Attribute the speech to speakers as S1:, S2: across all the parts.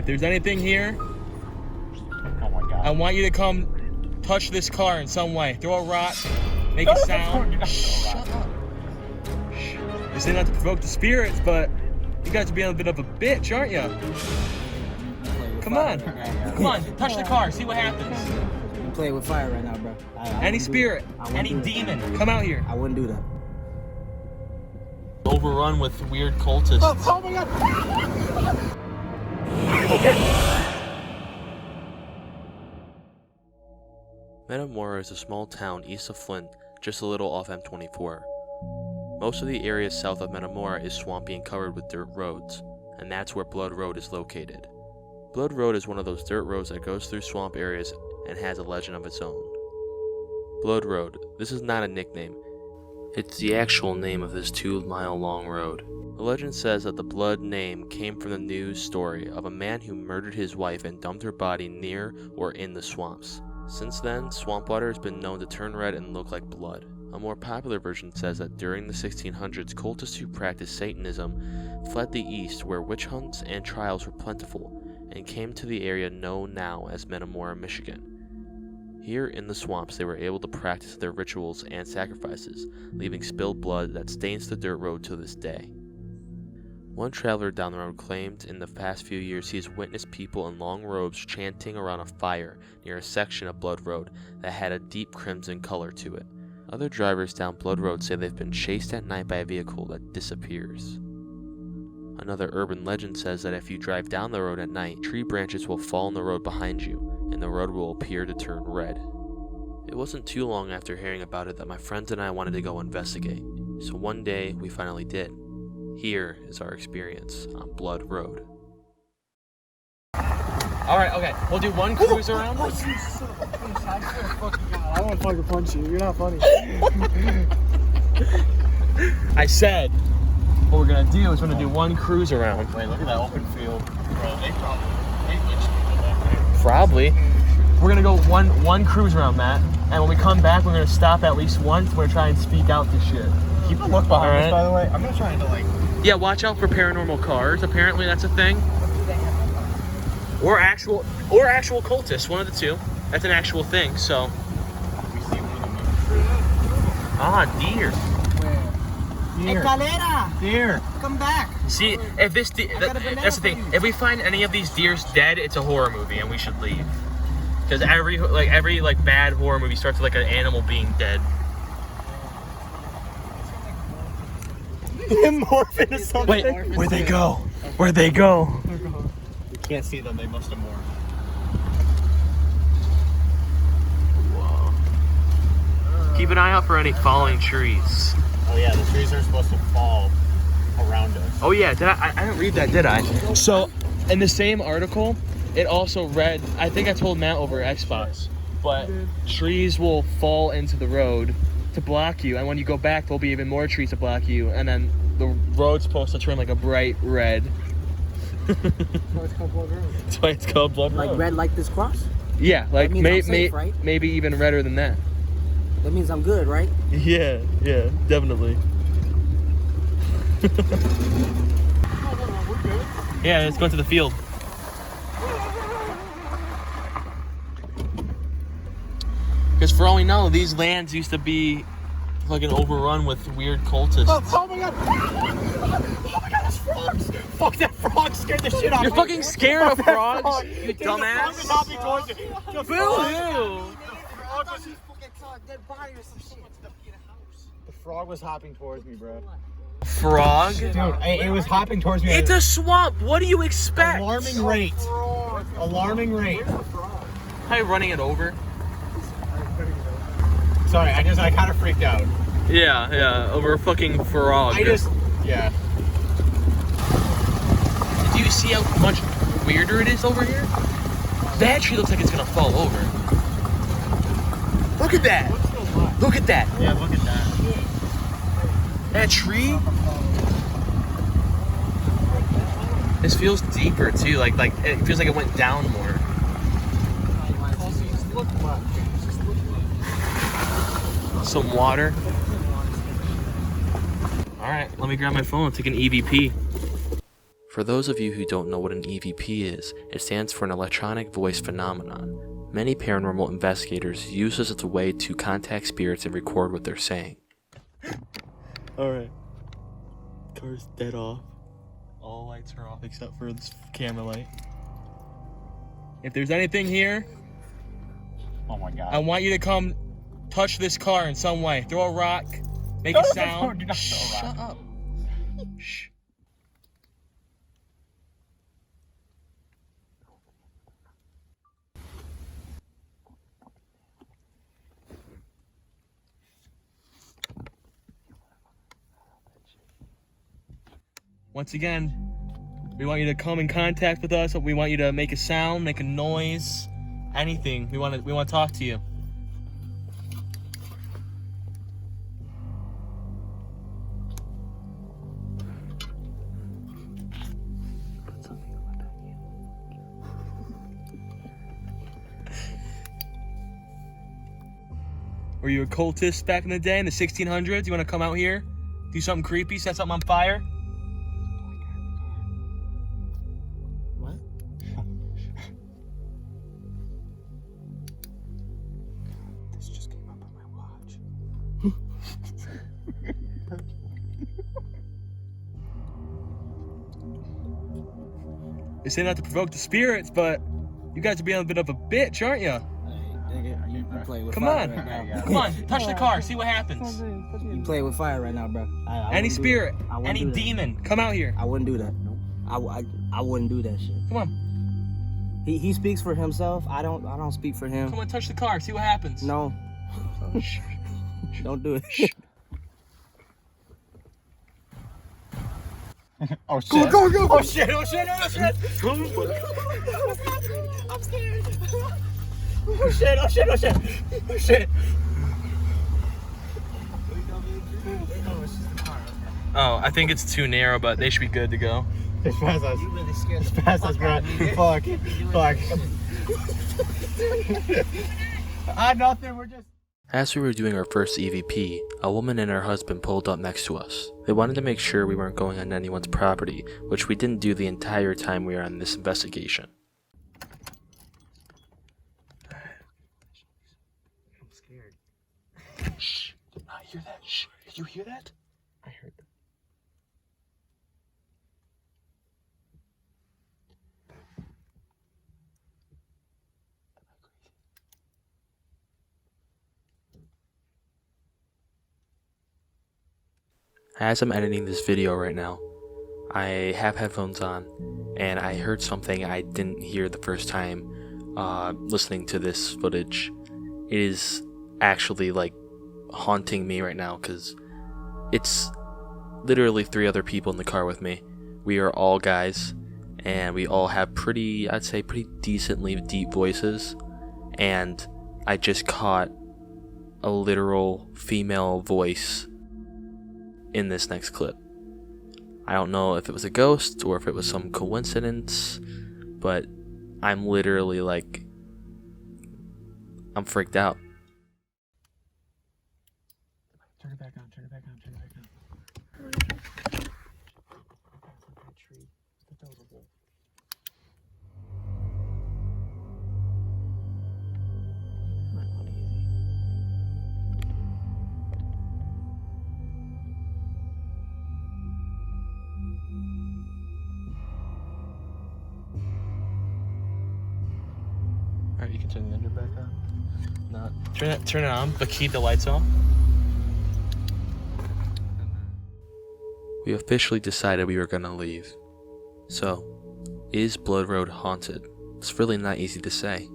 S1: If there's anything here,
S2: Oh my God.
S1: I want you to come touch this car in some way. Throw a rock, make a sound. Shut up. You're saying not to provoke the spirits, but you guys are being a bit of a bitch, aren't you? Come on. Come on, touch the car, see what happens.
S3: I'm playing with fire right now, bro.
S1: Any spirit, any demon, come out here.
S3: I wouldn't do that.
S1: Overrun with weird cultists.
S2: Oh my God.
S4: Metamora is a small town east of Flint, just a little off M24. Most of the area south of Metamora is swampy and covered with dirt roads, and that's where Blood Road is located. Blood Road is one of those dirt roads that goes through swamp areas and has a legend of its own. Blood Road, this is not a nickname. It's the actual name of this 2-mile-long road. The legend says that the Blood name came from the news story of a man who murdered his wife and dumped her body near or in the swamps. Since then, swamp water has been known to turn red and look like blood. A more popular version says that during the 1600s, cultists who practiced Satanism fled the east where witch hunts and trials were plentiful, and came to the area known now as Metamora, Michigan. Here in the swamps, they were able to practice their rituals and sacrifices, leaving spilled blood that stains the dirt road to this day. One traveler down the road claimed in the past few years he has witnessed people in long robes chanting around a fire near a section of Blood Road that had a deep crimson color to it. Other drivers down Blood Road say they've been chased at night by a vehicle that disappears. Another urban legend says that if you drive down the road at night, tree branches will fall on the road behind you, and the road will appear to turn red. It wasn't too long after hearing about it that my friends and I wanted to go investigate, so one day we finally did. Here is our experience on Blood Road.
S1: Alright, okay, we'll do one cruise around.
S2: I want to fucking punch you. You're not funny.
S1: I said, what we're gonna do is we're gonna do one cruise around.
S2: Wait, look at that open field. Bro, they lynched people back there.
S1: Probably. We're gonna go one cruise around, Matt, and when we come back, we're gonna stop at least once. We're gonna try and speak out this shit.
S2: Keep a look behind
S1: Alright.
S2: us, by the way. I'm not trying to like.
S1: Yeah, watch out for paranormal cars. Apparently, that's a thing. Or actual cultists. One of the two. That's an actual thing. So.
S2: We see one of them.
S1: Ah, deer.
S2: Deer.
S3: Escalera!
S2: Deer.
S3: Come back!
S1: See, if this that's the thing. If we find any of these deers dead, it's a horror movie, and we should leave. Because every bad horror movie starts with like an animal being dead.
S2: Morph into something.
S1: Wait, where'd they go? Where'd they go?
S2: We can't see them. They must have morphed.
S1: Whoa. Keep an eye out for any falling trees.
S2: Oh yeah, the trees are supposed to fall around us.
S1: Oh yeah, I didn't read that, did I? So, in the same article, it also read, I think I told Matt over Xbox, but trees will fall into the road to block you, and when you go back, there'll be even more trees to block you, and then the road's supposed to turn like a bright red.
S2: That's why it's called Blood Road.
S1: That's why it's called Blood Road.
S3: Like red like this cross?
S1: Yeah, like
S3: means I'm safe, right?
S1: maybe even redder than that.
S3: That means I'm good, right?
S1: Yeah, definitely. Yeah, let's go to the field. Because for all we know, these lands used to be fucking overrun with weird cultists.
S2: Oh my God! Oh my God, that's frogs! Fuck, that frog scared the shit out of me.
S1: You're fucking scared of frogs,
S2: frog.
S1: you
S2: Dude, the frog
S1: dumbass.
S2: was hopping towards you. The frog was hopping towards me, bro.
S1: Frog?
S2: Dude, it was hopping towards me.
S1: It's a swamp. What do you expect?
S2: Alarming rate. Alarming rate.
S1: How you running it over?
S2: Sorry, I kind of freaked out.
S1: Yeah, over a fucking frog.
S2: Yeah.
S1: Do you see how much weirder it is over here? That tree looks like it's gonna fall over. Look at that! Look at that!
S2: Yeah, look at that.
S1: That tree? This feels deeper too, like it feels like it went down more. Some water. Alright, let me grab my phone and take an EVP.
S4: For those of you who don't know what an EVP is, it stands for an electronic voice phenomenon. Many paranormal investigators use this as a way to contact spirits and record what they're saying.
S1: Alright. Car's dead off. All lights are off except for this camera light. If there's anything here,
S2: Oh my god.
S1: I want you to come touch this car in some way. Throw a rock, make a sound.
S2: Do not throw a rock.
S1: Shut up. Shh. Once again, we want you to come in contact with us. We want you to make a sound, make a noise, anything. We want to talk to you. Were you a cultist back in the day in the 1600s? You want to come out here, do something creepy, set something on fire?
S3: What?
S2: This just came up on my watch.
S1: They say not to provoke the spirits, but you guys are being a bit of a bitch, aren't you?
S3: Hey, nigga, you play with
S1: Come
S3: fire
S1: on.
S3: right now.
S1: Come on, touch the car, see what happens.
S3: You play with fire right now, bro. I
S1: Any
S3: wouldn't do
S1: spirit,
S3: that. I wouldn't
S1: any
S3: do that.
S1: demon, come out here.
S3: I wouldn't do that. I wouldn't do that shit.
S1: Come on,
S3: He speaks for himself. I don't speak for him.
S1: come on, touch the car, see what happens.
S3: No. Don't do it.
S2: Oh shit.
S3: Go.
S2: Oh shit, oh shit, oh shit.
S3: I'm scared.
S2: Oh shit, oh shit, oh shit. Oh shit.
S1: Oh, I think it's too narrow, but they should be good to go.
S2: It's past us.
S3: You really scared
S2: It's
S3: the
S2: past us,
S3: fuck
S2: bro.
S3: out of me.
S2: Fuck. Nothing, we're just...
S4: As we were doing our first EVP, a woman and her husband pulled up next to us. They wanted to make sure we weren't going on anyone's property, which we didn't do the entire time we were on this investigation.
S1: I'm scared. Shh, did not hear that. Shh, did you hear that? I heard that.
S4: As I'm editing this video right now, I have headphones on, and I heard something I didn't hear the first time listening to this footage. It is actually like haunting me right now because it's literally 3 other people in the car with me. We are all guys, and we all have I'd say pretty decently deep voices, and I just caught a literal female voice in this next clip. I don't know if it was a ghost or if it was some coincidence, but I'm literally like, I'm freaked out.
S1: Turn it back on, turn it back on, turn it back on. Alright, you can turn the engine back on. No, turn it on, but keep the lights on.
S4: We officially decided we were gonna leave. So, is Blood Road haunted? It's really not easy to say.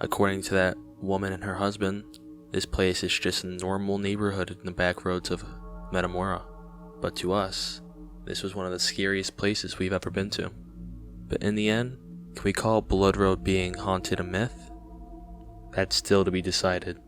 S4: According to that woman and her husband, this place is just a normal neighborhood in the back roads of Metamora. But to us, this was one of the scariest places we've ever been to. But in the end, can we call Blood Road being haunted a myth? That's still to be decided.